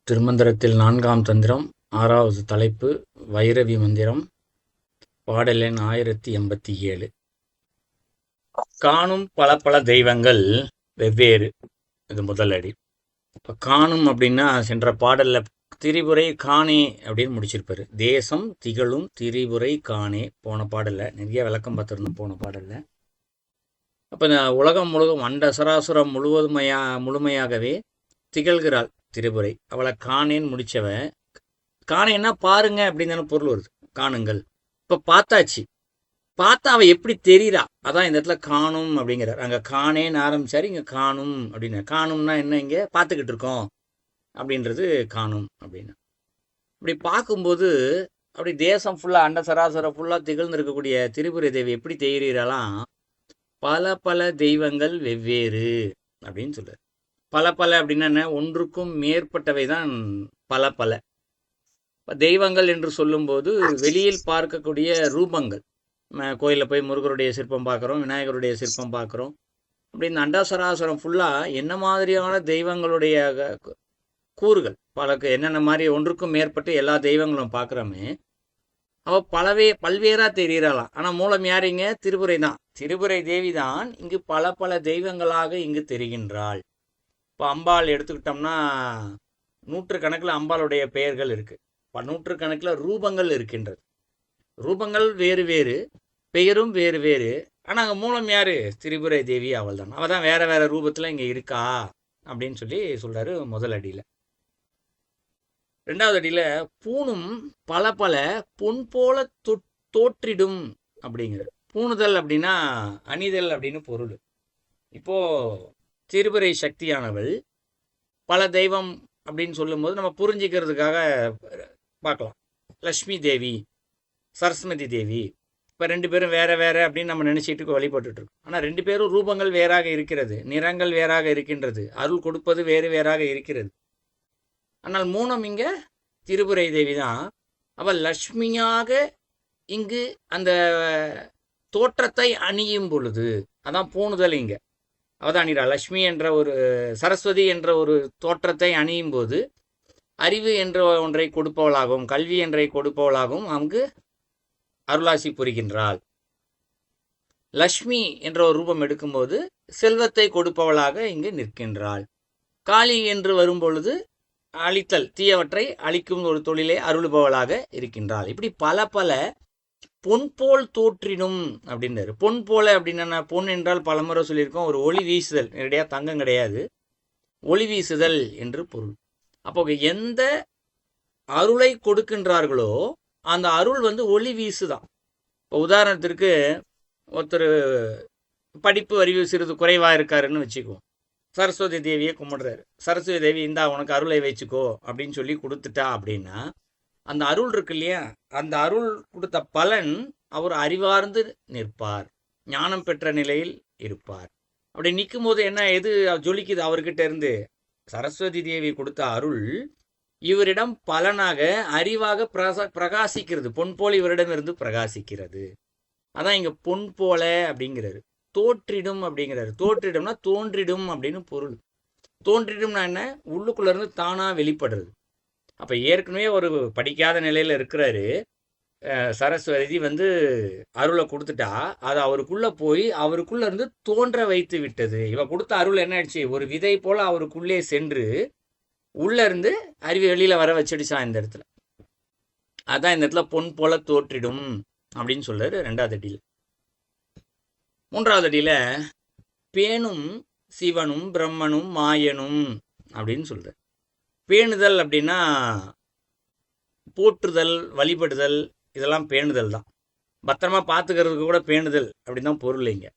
திருமந்திரத்தில் 4ஆம் தந்திரம் 6வது தலைப்பு வைரவி மந்திரம். பாடல் எண் 1087. காணும் பல பல தெய்வங்கள் வெவ்வேறு. இது முதல் அடி. இப்போ காணும் அப்படின்னா சென்ற பாடல்ல திரிபுரை காணே அப்படின்னு முடிச்சிருப்பாரு. தேசம் திகழும் திரிபுரை காணே போன பாடல்ல நிறைய விளக்கம் பார்த்துருந்தோம். போன பாடல்ல அப்போ இந்த உலகம் முழுவதும் அண்ட சராசுரம் முழுமையாகவே திகழ்கிறாள் திரிபுரை. அவளை காணேன்னு முடிச்சவன் காணேன்னா பாருங்க அப்படின்னு தானே பொருள் வருது. காணுங்கள். இப்போ பார்த்தாச்சு, பார்த்தா அவ எப்படி தெரியுறா, அதான் இந்த இடத்துல காணும் அப்படிங்கிறார். அங்கே காணேன்னு ஆரம்பிச்சாரு, இங்கே காணும் அப்படின்னு. காணும்னா என்ன, இங்கே பார்த்துக்கிட்டு இருக்கோம் அப்படின்றது காணும் அப்படின்னு. அப்படி பார்க்கும்போது அப்படி தேசம் ஃபுல்லாக அண்ட சராசரம் ஃபுல்லாக திகழ்ந்து இருக்கக்கூடிய திரிபுரை தேவி எப்படி தெரிகிறாளாம், பல பல தெய்வங்கள் வெவ்வேறு அப்படின்னு சொல்றாரு. பல பல அப்படின்னா என்ன, ஒன்றுக்கும் மேற்பட்டவை தான் பல பல. தெய்வங்கள் என்று சொல்லும்போது வெளியில் பார்க்கக்கூடிய ரூபங்கள். கோயிலில் போய் முருகருடைய சிற்பம் பார்க்குறோம், விநாயகருடைய சிற்பம் பார்க்குறோம். அப்படி இந்த அண்டாசராசரம் ஃபுல்லாக என்ன மாதிரியான தெய்வங்களுடைய கூறுகள் என்னென்ன மாதிரி ஒன்றுக்கும் மேற்பட்டு எல்லா தெய்வங்களும் பார்க்குறோமே, அவள் பல்வேறாக தெரிகிறாளாம். ஆனால் மூலம் யாரிங்க, திரிபுரை தான். திரிபுரை தேவி தான் இங்கு பல பல தெய்வங்களாக இங்கு தெரிகின்றாள். இப்போ அம்பாள் எடுத்துக்கிட்டோம்னா நூற்றுக்கணக்கில் அம்பாளுடைய பெயர்கள் இருக்குது. நூற்றுக்கணக்கில் ரூபங்கள் இருக்கின்றது. ரூபங்கள் வேறு வேறு, பெயரும் வேறு வேறு. ஆனால் அங்கே மூலம் யார், திரிபுரை தேவி. அவள் தான். அவள் தான் வேற வேற ரூபத்தில் இங்கே இருக்கா அப்படின்னு சொல்லி சொல்கிறாரு முதல் அடியில். ரெண்டாவது அடியில் பூணும் பல பல பொன் போல தோற்றிடும் அப்படிங்கிறது. பூணுதல் அப்படின்னா அணிதல் அப்படின்னு பொருள். இப்போது திரிபுரை சக்தியானவள் பல தெய்வம் அப்படின்னு சொல்லும்போது நம்ம புரிஞ்சிக்கிறதுக்காக பார்க்கலாம். லக்ஷ்மி தேவி, சரஸ்வதி தேவி. இப்போ ரெண்டு பேரும் வேற வேற அப்படின்னு நம்ம நினச்சிட்டு வழிபட்டுட்டு இருக்கோம். ஆனால் ரெண்டு பேரும் ரூபங்கள் வேறாக இருக்கிறது, நிறங்கள் வேறாக இருக்கின்றது, அருள் கொடுப்பது வேறு வேறாக இருக்கிறது. ஆனால் மூலம் இங்கே திரிபுரை தேவி தான். அவள் லக்ஷ்மியாக இங்கு அந்த தோற்றத்தை அணியும் பொழுது அதான் பூணுதல். இங்கே அவதானிரா லக்ஷ்மி என்ற ஒரு சரஸ்வதி என்ற ஒரு தோற்றத்தை அணியும் போது அறிவு என்ற ஒன்றை கொடுப்பவளாகவும் கல்வி என்றை கொடுப்பவளாகவும் அங்கு அருளாசி புரிகின்றாள். லக்ஷ்மி என்ற ஒரு ரூபம் எடுக்கும்போது செல்வத்தை கொடுப்பவளாக இங்கு நிற்கின்றாள். காளி என்று வரும்பொழுது அழித்தல், தீயவற்றை அழிக்கும் ஒரு தொழிலை அருளுபவளாக இருக்கின்றாள். இப்படி பல பல பொன் போல் தோற்றினும் அப்படின்றாரு. பொன் போல அப்படின்னா, பொன் என்றால் பலமுறை சொல்லியிருக்கோம், ஒரு ஒளி வீசுதல். நேரடியாக தங்கம் கிடையாது, ஒளி வீசுதல் என்று பொருள். அப்போ எந்த அருளை கொடுக்கின்றார்களோ அந்த அருள் ஒளி வீசுதான். இப்போ உதாரணத்திற்கு ஒருத்தர் படிப்பு அறிவு சிறிது குறைவாக இருக்காருன்னு வச்சுக்குவோம். சரஸ்வதி தேவியை கும்பிடுறாரு. சரஸ்வதி தேவி இந்தா உனக்கு அருளை வச்சுக்கோ அப்படின்னு சொல்லி கொடுத்துட்டா அப்படின்னா அந்த அருள் இருக்கு இல்லையா, அந்த அருள் கொடுத்த பலன் அவர் அறிவார்ந்து நிற்பார், ஞானம் பெற்ற நிலையில் இருப்பார். அப்படி நிற்கும் போது என்ன எது ஜொலிக்குது அவர்கிட்ட இருந்து, சரஸ்வதி தேவி கொடுத்த அருள் இவரிடம் பலனாக அறிவாக பிரகாசிக்கிறது. பொன் போல இவரிடம் இருந்து பிரகாசிக்கிறது. அதான் இங்க பொன் போல அப்படிங்கிறாரு. தோற்றிடும் அப்படிங்கிறாரு. தோற்றிடும்னா தோன்றிடும் அப்படின்னு பொருள். தோன்றிடும்னா என்ன, உள்ளுக்குள்ள இருந்து தானா வெளிப்படுறது. அப்போ ஏற்கனவே ஒரு படிக்காத நிலையில் இருக்கிறாரு சரஸ்வதி, அருளை கொடுத்துட்டா அது அவருக்குள்ளே போய் அவருக்குள்ளே இருந்து தோன்ற வைத்து விட்டது. இவ கொடுத்த அருள் என்ன ஆயிடுச்சு, ஒரு விதை போல் அவருக்குள்ளே சென்று உள்ளே இருந்து அறிவு வெளியில் வர வச்சிடுச்சான் இந்த இடத்துல. அதான் இந்த இடத்துல பொன் போல தோற்றிடும் அப்படின்னு சொல்றாரு ரெண்டாவது அடியில். மூன்றாவது அடியில் பேணும் சிவனும் பிரம்மனும் மாயனும் அப்படின்னு சொல்றாரு. பேணுதல் அப்படின்னா போற்றுதல், வழிபடுதல், இதெல்லாம் பேணுதல் தான். பத்திரமா பார்த்துக்கிறதுக்கு கூட பேணுதல் அப்படின்னு தான் பொருள் இங்கே.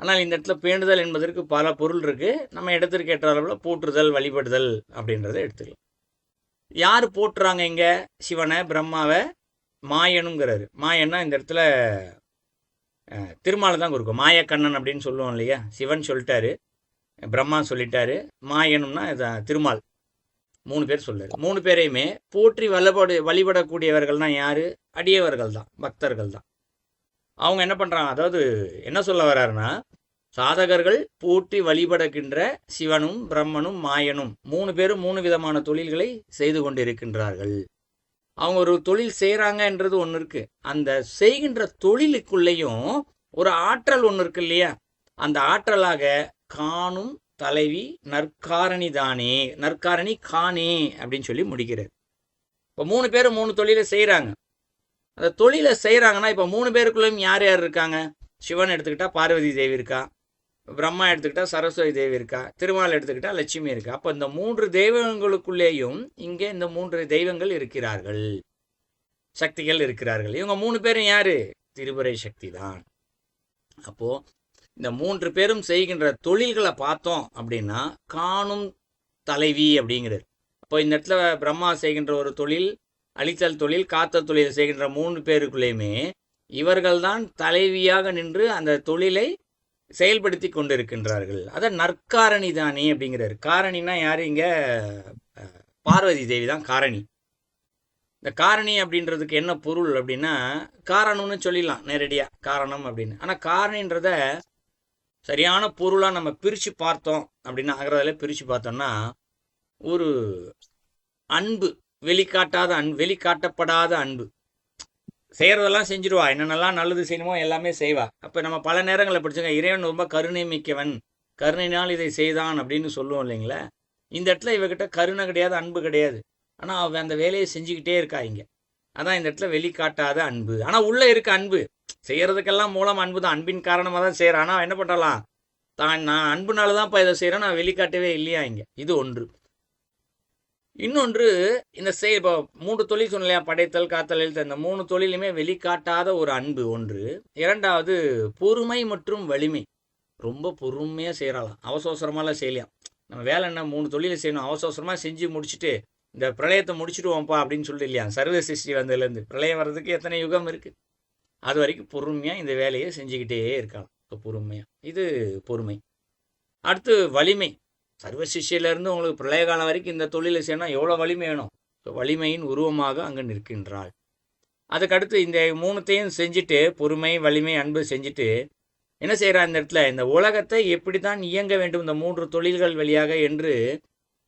ஆனால் இந்த இடத்துல பேணுதல் என்பதற்கு பல பொருள் இருக்கு. நம்ம இடத்திற்கு ஏற்ற அளவில் போற்றுதல், வழிபடுதல் அப்படின்றத எடுத்துக்கலாம். யார் போற்றுறாங்க இங்கே, சிவனை பிரம்மாவை. மாயனுங்கிறாரு. மாயன்னா இந்த இடத்துல திருமாலை தான் கொடுக்கும். மாயக்கண்ணன் அப்படின்னு சொல்லுவோம் இல்லையா. சிவன் சொல்லிட்டாரு, பிரம்மா சொல்லிட்டாரு, மாயனும்னா திருமால். 3 பேர் சொல்றாரு. 3 பேரையுமே போற்றி வழிபடக்கூடியவர்கள் தான் யாரு, அடியவர்கள் தான், பக்தர்கள் தான். அவங்க என்ன பண்றாங்க, அதாவது என்ன சொல்ல வர்றாருன்னா, சாதகர்கள் போற்றி வழிபடுகின்ற சிவனும் பிரம்மனும் மாயனும் 3 பேரும் 3 விதமான தொழில்களை செய்து கொண்டிருக்கின்றார்கள். அவங்க ஒரு தொழில் செய்கிறாங்கன்றது ஒன்று இருக்கு. அந்த செய்கின்ற தொழிலுக்குள்ளேயும் ஒரு ஆற்றல் ஒன்று இருக்கு இல்லையா? அந்த ஆற்றலாக காணும் தலைவி நற்காரணி தானே, நற்காரணி காணே அப்படின்னு சொல்லி முடிக்கிறார். இப்போ 3 பேரும் 3 தொழிலை செய்கிறாங்க. அந்த தொழிலை செய்கிறாங்கன்னா இப்போ 3 பேருக்குள்ளேயும் யார் யார் இருக்காங்க? சிவன் எடுத்துக்கிட்டா பார்வதி தேவி இருக்கா, பிரம்மா எடுத்துக்கிட்டா சரஸ்வதி தேவி இருக்கா, திருமால் எடுத்துக்கிட்டா லட்சுமி இருக்கா. அப்போ இந்த 3 தெய்வங்களுக்குள்ளேயும் இங்கே இந்த 3 தெய்வங்கள் இருக்கிறார்கள், சக்திகள் இருக்கிறார்கள். இவங்க 3 பேரும் யாரு? திரிபுரை சக்தி தான். அப்போ இந்த 3 பேரும் செய்கின்ற தொழில்களை பார்த்தோம் அப்படின்னா காணும் தலைவி அப்படிங்கிறது. அப்போ இந்த இடத்துல பிரம்மா செய்கின்ற ஒரு தொழில், அழித்தல் தொழில், காத்தல் தொழில் செய்கின்ற 3 பேருக்குள்ளேயுமே இவர்கள்தான் தலைவியாக நின்று அந்த தொழிலை செயல்படுத்தி கொண்டிருக்கின்றார்கள். அதை நற்காரணி தானே அப்படிங்கிறார். காரணினா யாரு? இங்க பார்வதி தேவி தான் காரணி. இந்த காரணி அப்படின்றதுக்கு என்ன பொருள் அப்படின்னா, காரணம்னு சொல்லிடலாம் நேரடியாக காரணம் அப்படின்னு. ஆனால் காரணின்றத சரியான பொருளாக நம்ம பிரித்து பார்த்தோம் அப்படின்னா, அகரதில் பிரித்து பார்த்தோம்னா ஒரு அன்பு, வெளிக்காட்டாத அன்பு, வெளிக்காட்டப்படாத அன்பு. செய்கிறதெல்லாம் செஞ்சிருவா, என்னென்னலாம் நல்லது செய்யணுமோ எல்லாமே செய்வா. அப்போ நம்ம பல நேரங்களில் படிச்சுங்க, இறைவன் ரொம்ப கருணை மிக்கவன், கருணையினால் இதை செய்தான் அப்படின்னு சொல்லுவோம் இல்லைங்களா? இந்த இடத்துல இவகிட்ட கருணை கிடையாது, அன்பு கிடையாது. ஆனால் அவன் அந்த வேலையை செஞ்சுக்கிட்டே இருக்கா இங்கே. அதான் இந்த இடத்துல வெளிக்காட்டாத அன்பு. ஆனால் உள்ளே இருக்க அன்பு, செய்கிறதுக்கெல்லாம் மூலம் அன்பு தான், அன்பின் காரணமாக தான் செய்கிறான். ஆனால் என்ன பண்ணலாம், நான் அன்புனால தான் இப்போ இதை செய்கிறேன், நான் வெளிக்காட்டவே இல்லையா இங்கே. இது ஒன்று. இன்னொன்று, இந்த இப்போ 3 தொழில் சொன்னலையா, படைத்தல், காத்தல், எழுத்தல், இந்த 3 தொழிலுமே வெளிக்காட்டாத ஒரு அன்பு ஒன்று. இரண்டாவது பொறுமை மற்றும் வலிமை. ரொம்ப பொறுமையாக செய்யலாம், அவசரமாலாம் செய்யலாம். நம்ம வேலை என்ன, 3 தொழிலை செய்யணும், அவசரமாக செஞ்சு முடிச்சுட்டு இந்த பிரளயத்தை முடிச்சுடுவோம்ப்பா அப்படின்னு சொல்லி இல்லையா? சர்வ சிருஷ்டி வந்ததுலேருந்து பிரளயம் வர்றதுக்கு எத்தனை யுகம் இருக்குது, அது வரைக்கும் பொறுமையாக இந்த வேலையை செஞ்சுக்கிட்டே இருக்கலாம். பொறுமையாக, இது பொறுமை. அடுத்து வலிமை. சர்வ சிஷ்யிலேருந்து உங்களுக்கு பிரளய காலம் வரைக்கும் இந்த தொழிலை செய்யணும், எவ்வளோ வலிமை வேணும்? வலிமையின் உருவமாக அங்கே நிற்கின்றாள். அதுக்கடுத்து இந்த 3த்தையும் செஞ்சுட்டு, பொறுமை, வலிமை, அன்பு செஞ்சுட்டு என்ன செய்கிறா இந்த இடத்துல, இந்த உலகத்தை எப்படி தான் இயங்க வேண்டும் இந்த 3 தொழில்கள் வழியாக என்று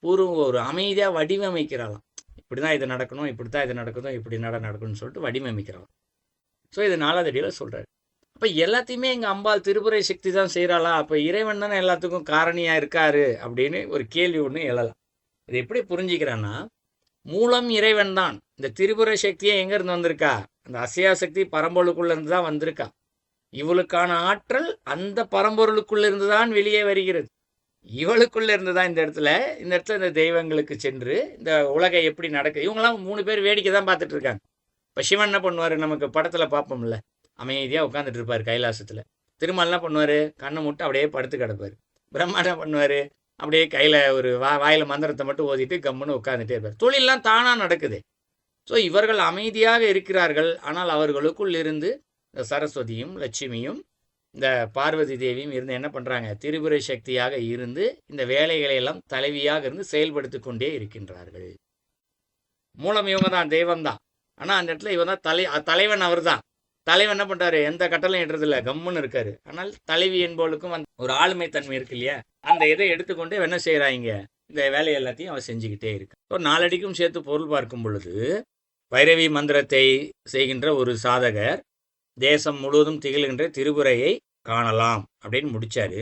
ஒரு அமைதியாக வடிவமைக்கிறாளாம். இப்படி தான் இது நடக்கணும், இப்படி தான் இது நடக்கணும், இப்படி நடக்கணும்னு சொல்லிட்டு வடிவமைக்கிறாளாம். ஸோ இது 4வது அடியில் சொல்கிறார். அப்போ எல்லாத்தையுமே எங்கள் அம்பாள் திரிபுரை சக்தி தான் செய்கிறாளா? அப்போ இறைவன் தானே எல்லாத்துக்கும் காரணியாக இருக்காரு அப்படின்னு ஒரு கேள்வி ஒன்று எழலாம். இது எப்படி புரிஞ்சிக்கிறான்னா, மூலம் இறைவன் தான். இந்த திரிபுரை சக்தியே எங்கேருந்து வந்திருக்கா? அந்த அசையா சக்தி பரம்பொருளுக்குள்ளேருந்து தான் வந்திருக்கா. இவளுக்கான ஆற்றல் அந்த பரம்பொருளுக்குள்ளேருந்து தான் வெளியே வருகிறது. இவளுக்குள்ளே இருந்து தான் இந்த இடத்துல இந்த தெய்வங்களுக்கு சென்று இந்த உலகை எப்படி நடக்குது. இவங்களாம் 3 பேர் வேடிக்கை தான் பார்த்துட்டு இருக்காங்க. இப்போ சிவன் என்ன பண்ணுவார், நமக்கு படத்தில் பார்ப்போம்ல, அமைதியாக உட்காந்துட்டு இருப்பார் கைலாசத்தில். திருமால் என்ன பண்ணுவார், கண்ணை மூட்டு அப்படியே படுத்து கிடப்பார். பிரம்மா என்ன பண்ணுவார், அப்படியே கையில் ஒரு வாயில் மந்திரத்தை மட்டும் ஓதிட்டு கம்முன்னு உட்காந்துட்டே இருப்பார். தொழிலெலாம் தானாக நடக்குது. ஸோ இவர்கள் அமைதியாக இருக்கிறார்கள். ஆனால் அவர்களுக்குள் இருந்து இந்த சரஸ்வதியும் லட்சுமியும் இந்த பார்வதி தேவியும் இருந்து என்ன பண்ணுறாங்க, திரிபுரை சக்தியாக இருந்து இந்த வேலைகளை எல்லாம் தலைவியாக இருந்து செயல்படுத்தி கொண்டே இருக்கின்றார்கள். மூலம் இவங்க தான், தெய்வம் தான். ஆனால் அந்த இடத்துல இவன் தான் தலைவன். அவர் தான் தலைவன். என்ன பண்ணுறாரு, எந்த கட்டளையும் இடுறதில்ல, கம்முன்னு இருக்காரு. ஆனால் தலைவி என்பவளுக்கும் ஒரு ஆளுமை தன்மை இருக்கு இல்லையா, அந்த இதை எடுத்துக்கொண்டு என்ன செய்கிறாங்க, இந்த வேலையை எல்லாத்தையும் அவன் செஞ்சுக்கிட்டே இருக்கு. ஸோ 4 அடிக்கும் சேர்த்து பொருள் பார்க்கும் பொழுது, பைரவி மந்திரத்தை செய்கின்ற ஒரு சாதகர் தேசம் முழுவதும் திகழ்கின்ற திரிபுரையை காணலாம் அப்படின்னு முடிச்சாரு.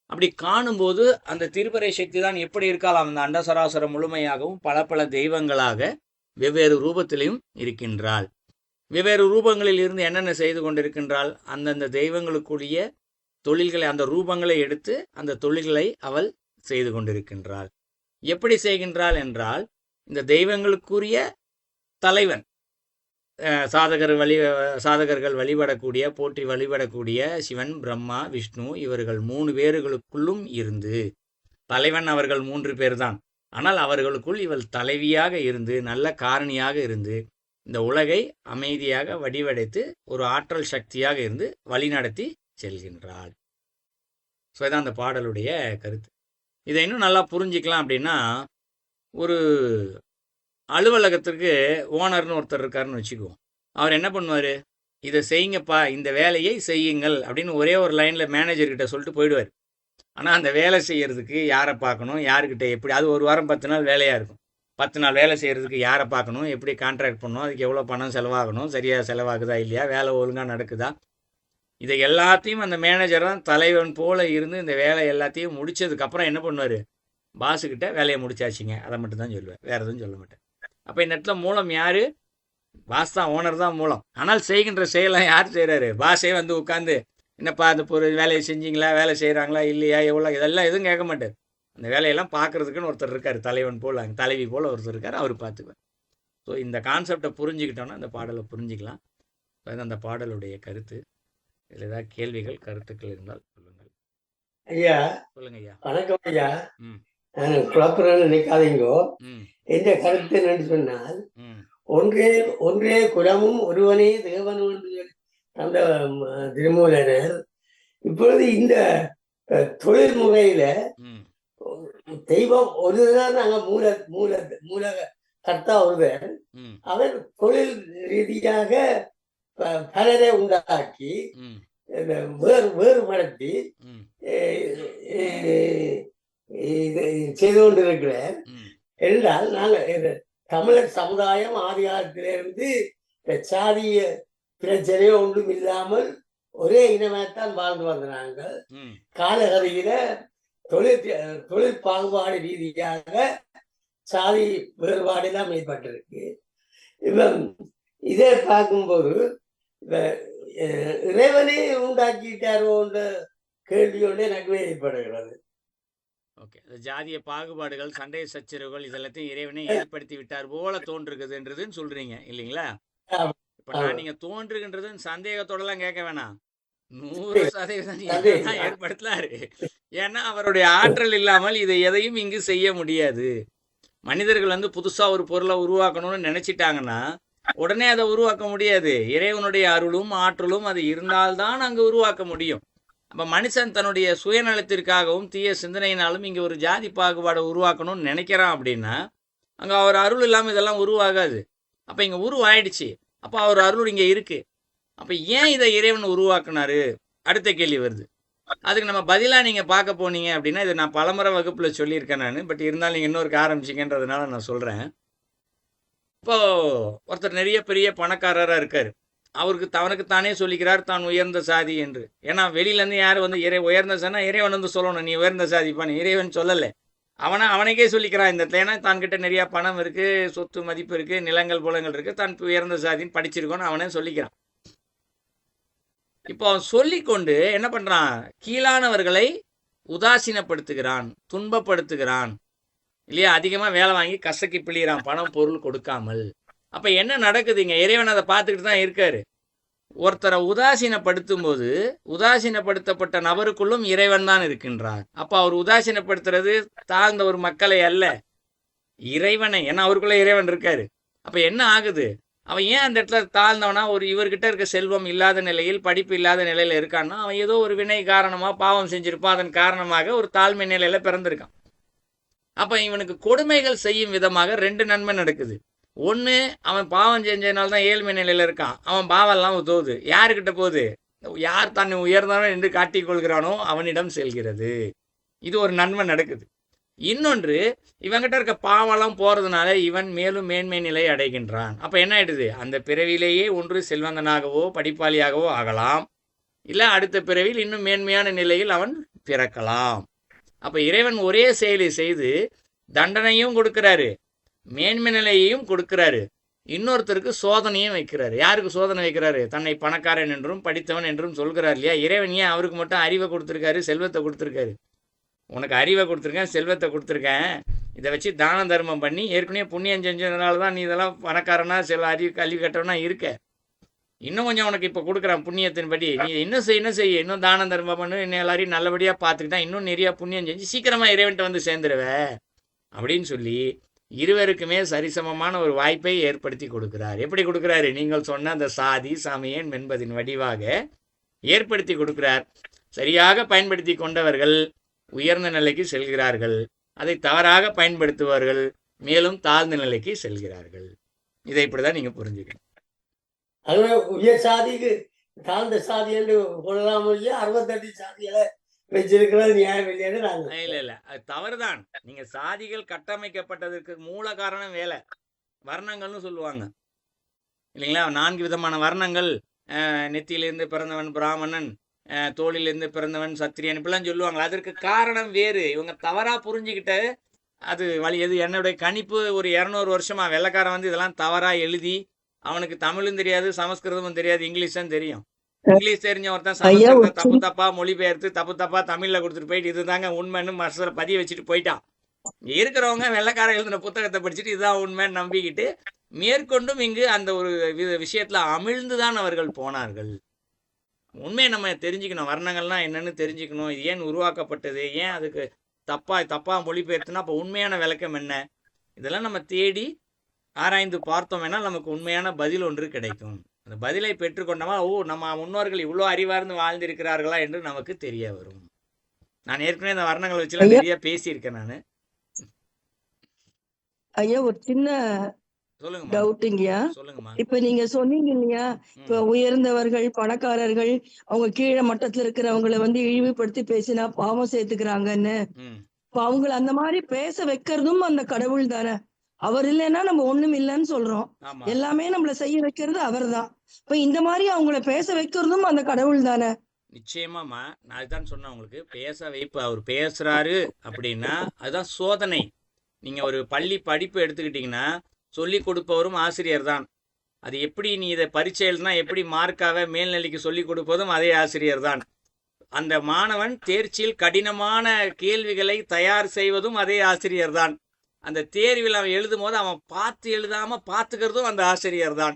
அப்படி காணும்போது அந்த திரிபுரை சக்தி தான் எப்படி இருக்கலாம், அந்த அண்டசராசரம் முழுமையாகவும் பல தெய்வங்களாக வெவ்வேறு ரூபத்திலையும் இருக்கின்றாள். வெவ்வேறு ரூபங்களில் இருந்து என்னென்ன செய்து கொண்டிருக்கின்றாள், அந்தந்த தெய்வங்களுக்குரிய தொழில்களை, அந்த ரூபங்களை எடுத்து அந்த தொழில்களை அவள் செய்து கொண்டிருக்கின்றாள். எப்படி செய்கின்றாள் என்றால், இந்த தெய்வங்களுக்குரிய தலைவன், சாதகர்கள் வழிபடக்கூடிய, போற்றி வழிபடக்கூடிய சிவன், பிரம்மா, விஷ்ணு, இவர்கள் 3 பேர்களுக்குள்ளும் இருந்து, தலைவன் அவர்கள் 3 பேர் தான். ஆனால் அவர்களுக்குள் இவள் தலைவியாக இருந்து, நல்ல காரணியாக இருந்து, இந்த உலகை அமைதியாக வடிவடைத்து ஒரு ஆற்றல் சக்தியாக இருந்து வழிநடத்தி செல்கின்றாள். ஸோ இதான் அந்த பாடலுடைய கருத்து. இதை இன்னும் நல்லா புரிஞ்சிக்கலாம் அப்படின்னா, ஒரு அலுவலகத்திற்கு ஓனர்னு ஒருத்தர் இருக்காருன்னு வச்சுக்குவோம். அவர் என்ன பண்ணுவார், இதை செய்யுங்கப்பா, இந்த வேலையை செய்யுங்கள் அப்படின்னு ஒரே ஒரு லைனில் மேனேஜர்கிட்ட சொல்லிட்டு போயிடுவார். ஆனால் அந்த வேலை செய்கிறதுக்கு யாரை பார்க்கணும், யாருக்கிட்ட எப்படி, அது ஒரு வாரம் 10 நாள் வேலையாக இருக்கும். 10 நாள் வேலை செய்கிறதுக்கு யாரை பார்க்கணும், எப்படி கான்ட்ராக்ட் பண்ணணும், அதுக்கு எவ்வளோ பணம் செலவாகணும், சரியாக செலவாகுதா இல்லையா, வேலை ஒழுங்காக நடக்குதா, இதை எல்லாத்தையும் அந்த மேனேஜர் தான் தலைவன் போல இருந்து இந்த வேலை எல்லாத்தையும் முடிச்சதுக்கப்புறம் என்ன பண்ணுவார், பாஸுக்கிட்ட வேலையை முடிச்சாச்சுங்க அதை மட்டும் தான் சொல்லுவேன், வேறு எதுவும் சொல்ல மாட்டேன். அப்போ இந்த இடத்துல மூலம் யார், பாஸ் தான், ஓனர் தான் மூலம். ஆனால் செய்கின்ற செயலாம் யார் செய்கிறாரு, பாஸே வந்து உட்காந்து என்னப்பா அந்த வேலையை செஞ்சீங்களா, வேலை செய்கிறாங்களா இல்லையா, எவ்வளோ, இதெல்லாம் எதுவும் கேட்க மாட்டார். அந்த வேலையெல்லாம் பார்க்குறதுக்குன்னு ஒருத்தர் இருக்கார், தலைவன் போல் தலைவி போல் ஒருத்தர் இருக்கார், அவர் பார்த்துக்குவார். ஸோ இந்த கான்செப்டை புரிஞ்சுக்கிட்டோன்னா அந்த பாடலை புரிஞ்சிக்கலாம். அந்த பாடலுடைய கருத்து, இதில் ஏதாவது கேள்விகள் கருத்துக்கள் இருந்தால் சொல்லுங்கள். ஐயா சொல்லுங்க ஐயா. வணக்கம் ஐயா. குழப்பறேன்னு நினைக்காதீங்கோ. எந்த கருத்து என்னன்னு சொன்னால், ஒன்றே ஒன்றே குலமும் ஒருவனே தேவனும் என்று அந்த திருமூலனர் இப்பொழுது இந்த தொழில் முறையில தெய்வம் ஒருதான், நாங்க மூல மூல மூல கர்த்தா ஒருவர், அவர் தொழில் ரீதியாக பலரை உண்டாக்கி வேறுபடுத்தி செய்து கொண்டிருக்கிறார். என்றால் நாங்கள் தமிழர் சமுதாயம் ஆதி காலத்திலிருந்து சாதிய பிரச்சனையோ ஒன்றும் இல்லாமல் ஒரே இனமாகத்தான் வாழ்ந்து வந்தாங்க. காலகதியில தொழில் பாகுபாடு ரீதியாக சாதி வேறுபாடு எல்லாம் ஏற்பட்டிருக்கு. இதை பார்க்கும்போது இறைவனே உண்டாக்கிட்டாரோன்ற கேள்வியோடு எனக்கு ஏற்படுகிறது. ஓகே, ஜாதிய பாகுபாடுகள், சண்டை சச்சரவுகள் இதெல்லாத்தையும் இறைவனே ஏற்படுத்தி விட்டார் போல தோன்றுகிறதுன்றதுன்னு சொல்றீங்க இல்லைங்களா? இப்ப நான் நீங்க தோன்றுகின்றதுன்னு சந்தேகத்தோடலாம் கேட்க வேணாம், 100% ஏற்படுத்தலாரு. ஏன்னா அவருடைய ஆற்றல் இல்லாமல் இதை எதையும் இங்கு செய்ய முடியாது. மனிதர்கள் வந்து புதுசா ஒரு பொருளை உருவாக்கணும்னு நினைச்சிட்டாங்கன்னா உடனே அதை உருவாக்க முடியாது. இறைவனுடைய அருளும் ஆற்றலும் அது இருந்தால்தான் அங்கு உருவாக்க முடியும். அப்போ மனுஷன் தன்னுடைய சுயநலத்திற்காகவும் தீய சிந்தனையினாலும் இங்கே ஒரு ஜாதி பாகுபாடை உருவாக்கணும்னு நினைக்கிறான் அப்படின்னா அங்கே அவர் அருள் இல்லாமல் இதெல்லாம் உருவாகாது. அப்போ இங்கே உருவாயிடுச்சு, அப்போ அவர் அருள் இங்கே இருக்கு. அப்போ ஏன் இதை இறைவன் உருவாக்குனாரு அடுத்த கேள்வி வருது. அதுக்கு நம்ம பதிலாக நீங்கள் பார்க்க போனீங்க அப்படின்னா, இதை நான் பலமுறை வகுப்பில் சொல்லியிருக்கேன் நான், பட் இருந்தாலும் நீங்கள் இன்னொருக்கு ஆரம்பிச்சிங்கன்றதுனால நான் சொல்கிறேன். இப்போது ஒருத்தர் நிறைய பெரிய பணக்காரராக இருக்கார், அவருக்கு தவனுக்குத்தானே சொல்லிக்கிறார் தான் உயர்ந்த சாதி என்று. ஏன்னா வெளியிலேருந்து யார் வந்து உயர்ந்த சாதினா இறைவன் வந்து சொல்லணும் நீ உயர்ந்த சாதிப்பான்னு, இறைவன் சொல்லலை, அவனுக்கே சொல்லிக்கிறான் இந்த இடத்துல. ஏன்னா தான்கிட்ட நிறையா பணம் இருக்குது, சொத்து மதிப்பு இருக்குது, நிலங்கள் புலங்கள் இருக்குது, தான் உயர்ந்த சாதின்னு படிச்சிருக்கோன்னு அவனே சொல்லிக்கிறான். இப்போ அவன் சொல்லிக்கொண்டு என்ன பண்ணுறான், கீழானவர்களை உதாசீனப்படுத்துகிறான், துன்பப்படுத்துகிறான் இல்லையா, அதிகமாக வேலை வாங்கி கசக்கி பிழிகிறான் பணம் பொருள் கொடுக்காமல். அப்போ என்ன நடக்குதுங்க, இறைவன் அதை பார்த்துக்கிட்டு தான் இருக்காரு. ஒருத்தரை உதாசீனப்படுத்தும் போது உதாசீனப்படுத்தப்பட்ட நபருக்குள்ளும் இறைவன் தான் இருக்கின்றார். அப்போ அவர் உதாசீனப்படுத்துறது தாழ்ந்த ஒரு மக்களை அல்ல, இறைவனை. ஏன்னா அவருக்குள்ள இறைவன் இருக்காரு. அப்போ என்ன ஆகுது, அவன் ஏன் அந்த இடத்துல தாழ்ந்தவனா, ஒரு இவர்கிட்ட இருக்க செல்வம் இல்லாத நிலையில் படிப்பு இல்லாத நிலையில் இருக்கான்னா அவன் ஏதோ ஒரு வினை காரணமாக பாவம் செஞ்சிருப்பான், அதன் காரணமாக ஒரு தாழ்மை நிலையில பிறந்திருக்கான். அப்போ இவனுக்கு கொடுமைகள் செய்யும் விதமாக 2 நன்மை நடக்குது. ஒன்று, அவன் பாவம் செஞ்சதுனால தான் ஏழ்மை நிலையில் இருக்கான், அவன் பாவம்லாம் தோது யாருக்கிட்ட போகுது, யார் தன்னை உயர்ந்தவன் என்று காட்டிக்கொள்கிறானோ அவனிடம் செல்கிறது. இது ஒரு நன்மை நடக்குது. இன்னொன்று, இவங்கிட்ட இருக்க பாவம்லாம் போகிறதுனால இவன் மேலும் மேன்மை நிலை அடைகின்றான். அப்போ என்ன ஆயிடுது, அந்த பிறவிலேயே ஒன்று செல்வந்தனாகவோ படிப்பாளியாகவோ ஆகலாம், இல்லை அடுத்த பிறவியில் இன்னும் மேன்மையான நிலையில் அவன் பிறக்கலாம். அப்போ இறைவன் ஒரே செயலை செய்து தண்டனையும் கொடுக்கிறாரு, மேன்மை நிலையையும் கொடுக்கிறாரு, இன்னொருத்தருக்கு சோதனையும் வைக்கிறாரு. யாருக்கு சோதனை வைக்கிறாரு, தன்னை பணக்காரன் என்றும் படித்தவன் என்றும் சொல்கிறார் இல்லையா. இறைவன் ஏன் அவருக்கு மட்டும் அறிவை கொடுத்துருக்காரு, செல்வத்தை கொடுத்துருக்காரு. உனக்கு அறிவை கொடுத்துருக்கேன், செல்வத்தை கொடுத்துருக்கேன், இதை வச்சு தான தர்மம் பண்ணி ஏற்கனவே புண்ணியம் செஞ்சதுனால தான் நீ இதெல்லாம் பணக்காரனா கல்வி கட்டவனா இருக்க. இன்னும் கொஞ்சம் உனக்கு இப்போ கொடுக்குறான் புண்ணியத்தின்படி, நீ இன்னும் செய்ய இன்னும் தான தர்மம் பண்ணு, இன்னும் எல்லாரையும் நல்லபடியாக பார்த்துக்கிட்டா இன்னும் நிறையா புண்ணியம் செஞ்சு சீக்கிரமாக இறைவன்ட்ட வந்து சேர்ந்துருவ அப்படின்னு சொல்லி இருவருக்குமே சரிசமமான ஒரு வாய்ப்பை ஏற்படுத்தி கொடுக்கிறார். எப்படி கொடுக்குறாரு, நீங்கள் சொன்ன அந்த சாதி சமயம் என்பதின் வடிவாக ஏற்படுத்தி கொடுக்கிறார். சரியாக பயன்படுத்தி கொண்டவர்கள் உயர்ந்த நிலைக்கு செல்கிறார்கள், அதை தவறாக பயன்படுத்துவார்கள் மேலும் தாழ்ந்த நிலைக்கு செல்கிறார்கள். இதை இப்படி தான் நீங்கள் புரிஞ்சுக்கணும். அதுவே உயர் சாதிக்கு தாழ்ந்த சாதி என்று கொள்ளலாம், 68 சாதிகளை வச்சிருக்கிறது நியாயம் இல்லைன்னு நாங்க இல்ல இல்ல அது தவறுதான். நீங்க சாதிகள் கட்டமைக்கப்பட்டதற்கு மூல காரணம் வேலை, வர்ணங்கள்னு சொல்லுவாங்க இல்லைங்களா? 4 விதமான வர்ணங்கள். நெத்தியிலிருந்து பிறந்தவன் பிராமணன், தோளிலிருந்து பிறந்தவன் சத்திரியன், இப்படிலாம் சொல்லுவாங்க. அதற்கு காரணம் வேறு. இவங்க தவறா புரிஞ்சுக்கிட்ட அது வழி. எது என்னுடைய கணிப்பு, ஒரு 200 வருஷமா வெள்ளைக்காரன் வந்து இதெல்லாம் தவறா எழுதி, அவனுக்கு தமிழும் தெரியாது, சமஸ்கிருதமும் தெரியாது, இங்கிலீஷ் தான் தெரியும். இங்கிலீஷ் தெரிஞ்ச ஒருத்தன் ஐயா ஒரு சமஸ்கிருதம் தப்பு தப்பா மொழிபெயர்த்து தப்பு தப்பா தமிழ்ல கொடுத்துட்டு போயிட்டு இதுதாங்க உண்மைன்னு மனசுல பதிய வச்சுட்டு போயிட்டான். இங்க இருக்கிறவங்க வெள்ளைக்காரன் எழுதின புத்தகத்தை படிச்சுட்டு இதுதான் உண்மைன்னு நம்பிக்கிட்டு மேற்கொண்டும் இங்கு அந்த ஒரு விஷயத்துல அமிழ்ந்துதான் அவர்கள் போனார்கள். உண்மையை நம்ம தெரிஞ்சுக்கணும். வர்ணங்கள்லாம் என்னன்னு தெரிஞ்சுக்கணும். இது ஏன் உருவாக்கப்பட்டது, ஏன் அதுக்கு தப்பா மொழிபெயர்த்துனா அப்போ உண்மையான விளக்கம் என்ன, இதெல்லாம் நம்ம தேடி ஆராய்ந்து பார்த்தோம் வேணால் நமக்கு உண்மையான பதில் ஒன்று கிடைக்கும். அந்த பதிலை பெற்றுக்கொண்டோமா, ஓ நம்ம முன்னோர்கள் இவ்வளோ அறிவார்ந்து வாழ்ந்திருக்கிறார்களா என்று நமக்கு தெரிய வரும். நான் ஏற்கனவே இந்த வர்ணங்களை வச்சுலாம் ஐயா நிறைய பேசியிருக்கேன் நான். ஐயா ஒரு சின்ன சொல்லுங்கம்மா. டவுட்டுங்கய்யா. சொல்லுங்கம்மா. இப்ப நீங்க சொன்னீங்க இல்லையா, இப்ப ம் உயர்ந்தவர்கள் பணக்காரர்கள் அவங்க கீழே மட்டத்துல இருக்கிறவங்களை வந்து இழிவுபடுத்தி பேசினா பாவம் சேர்த்துக்கிறாங்கன்னு. ம் இப்ப அவங்கள அந்த மாதிரி பேச வைக்கிறதும் அந்த கடவுள் தானே. அவர் இல்லைன்னா நம்ம ஒண்ணும் இல்லைன்னு சொல்றோம். ஆமா எல்லாமே நம்மள செய்ய வைக்கிறது அவர்தான். இப்ப இந்த மாதிரி அவங்கள பேச வைக்கிறதும் அந்த கடவுள் தானே. நிச்சயமாம்மா. நான் அதுதான் சொன்னேன் உங்களுக்கு. பேச வைப்பு, அவர் பேசுறாரு அப்படின்னா அதுதான் சோதனை. நீங்க ஒரு பள்ளி படிப்பு எடுத்துக்கிட்டீங்கன்னா சொல்லி கொடுப்பவரும் ஆசிரியர் தான். அது எப்படி நீ இதை பரீட்சை எழுதினா எப்படி மார்க்காக மேல்நிலைக்கு சொல்லி கொடுப்பதும் அதே ஆசிரியர் தான். அந்த மாணவன் தேர்ச்சியில் கடினமான கேள்விகளை தயார் செய்வதும் அதே ஆசிரியர் தான். அந்த தேர்வில் அவன் எழுதும் போது அவன் பார்த்து எழுதாம பார்த்துக்கிறதும் அந்த ஆசிரியர் தான்.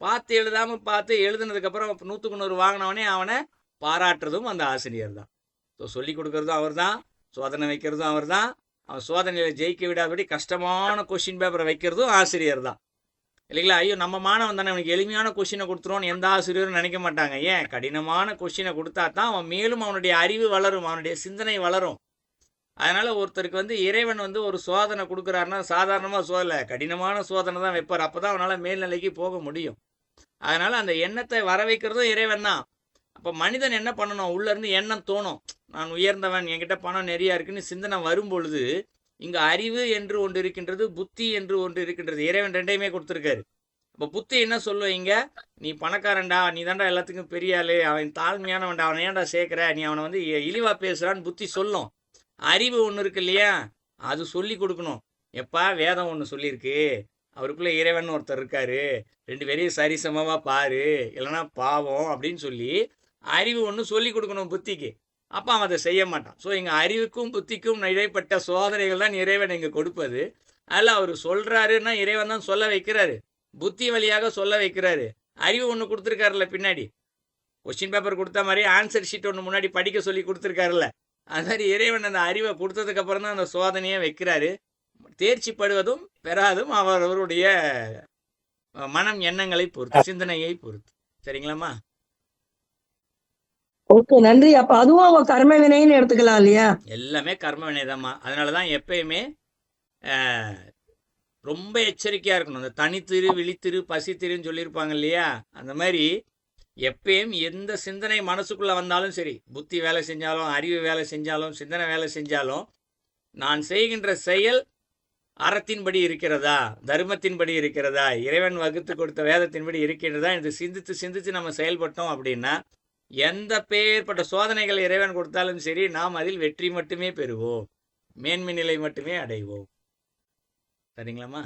பார்த்து எழுதாம பார்த்து எழுதுனதுக்கப்புறம் 100க்கு 100 வாங்கினவனே அவனை பாராட்டுறதும் அந்த ஆசிரியர் தான். ஸோ சொல்லி கொடுக்கறதும் அவர் தான், சோதனை வைக்கிறதும் அவர் தான், அவன் சோதனையில் ஜெயிக்க விடாதபடி கஷ்டமான கொஷின் பேப்பரை வைக்கிறதும் ஆசிரியர் தான் இல்லைங்களா? ஐயோ நம்ம மாணவன் தானே, அவனுக்கு எளிமையான கொஷினை கொடுத்துருவோன்னு எந்த ஆசிரியரும் நினைக்க மாட்டாங்க. ஏன், கடினமான கொஷினை கொடுத்தா தான் அவன் மேலும் அவனுடைய அறிவு வளரும், அவனுடைய சிந்தனை வளரும். அதனால ஒருத்தருக்கு வந்து இறைவன் வந்து ஒரு சோதனை கொடுக்குறாருன்னா சாதாரணமாக சோதனை, கடினமான சோதனை தான் வைப்பார். அப்போ தான் அவனால் மேல்நிலைக்கு போக முடியும். அதனால அந்த எண்ணத்தை வர வைக்கிறதும் இறைவன் தான். அப்போ மனிதன் என்ன பண்ணணும், உள்ளேருந்து எண்ணம் தோணும், நான் உயர்ந்தவன், என்கிட்ட பணம் நிறையா இருக்குன்னு சிந்தனை வரும் பொழுது இங்கே அறிவு என்று ஒன்று இருக்கின்றது, புத்தி என்று ஒன்று இருக்கின்றது. இறைவன் ரெண்டையுமே கொடுத்துருக்காரு. அப்போ புத்தி என்ன சொல்லுவ, இங்கே நீ பணக்காரன்டா, நீ தாண்டா எல்லாத்துக்கும் பெரிய ஆளு, அவன் தாழ்மையானவன்டா, அவனை ஏன்டா சேர்க்குற, நீ அவனை வந்து இழிவாக பேசுகிறான்னு புத்தி சொல்லும். அறிவு ஒன்று இருக்கு இல்லையா, அது சொல்லி கொடுக்கணும். எப்பா வேதம் ஒன்று சொல்லியிருக்கு, அவருக்குள்ளே இறைவன் ஒருத்தர் இருக்காரு, 2 பேரையும் சரிசமமாக பாரு, இல்லைன்னா பாவம் அப்படின்னு சொல்லி அறிவு ஒன்று சொல்லி கொடுக்கணும் புத்திக்கு. அப்போ அவன் அதை செய்ய மாட்டான். ஸோ எங்கள் அறிவுக்கும் புத்திக்கும் இடைப்பட்ட சோதனைகள் தான் இறைவன் இங்கே கொடுப்பது. அதில் அவர் சொல்கிறாருன்னா இறைவன் தான் சொல்ல வைக்கிறாரு, புத்தி வழியாக சொல்ல வைக்கிறாரு. அறிவு ஒன்று கொடுத்துருக்காருல்ல பின்னாடி, கொஸ்டின் பேப்பர் கொடுத்த மாதிரி ஆன்சர் ஷீட் ஒன்று முன்னாடி படிக்க சொல்லி கொடுத்துருக்காருல்ல, அது மாதிரி இறைவன் அந்த அறிவை கொடுத்ததுக்கப்புறம் தான் அந்த சோதனையை வைக்கிறாரு. தேர்ச்சி படுவதும் பெறாதும் அவருடைய மனம் எண்ணங்களை பொறுத்து, சிந்தனையை பொறுத்து. சரிங்களாம்மா? ஓகே, நன்றி. அப்ப அதுவும் அவங்க கர்ம வினைன்னு எடுத்துக்கலாம் இல்லையா? எல்லாமே கர்ம வினைதாம்மா. அதனால தான் எப்பயுமே ரொம்ப எச்சரிக்கையாக இருக்கணும். அந்த தனித்திரு விழித்திரு பசித்திருன்னு சொல்லியிருப்பாங்க இல்லையா, அந்த மாதிரி எப்பயும் எந்த சிந்தனை மனசுக்குள்ளே வந்தாலும் சரி, புத்தி வேலை செஞ்சாலும் அறிவு வேலை செஞ்சாலும் சிந்தனை வேலை செஞ்சாலும், நான் செய்கின்ற செயல் அறத்தின்படி இருக்கிறதா, தர்மத்தின்படி இருக்கிறதா, இறைவன் வகுத்து கொடுத்த வேதத்தின்படி இருக்கின்றதா என்று சிந்தித்து சிந்தித்து நம்ம செயல்பட்டோம் அப்படின்னா எந்த பேர்பட்ட சோதனைகள் இறைவன் கொடுத்தாலும் சரி, நாம் அதில் வெற்றி மட்டுமே பெறுவோம், மேன்மை நிலை மட்டுமே அடைவோம். சரிங்களாம்மா?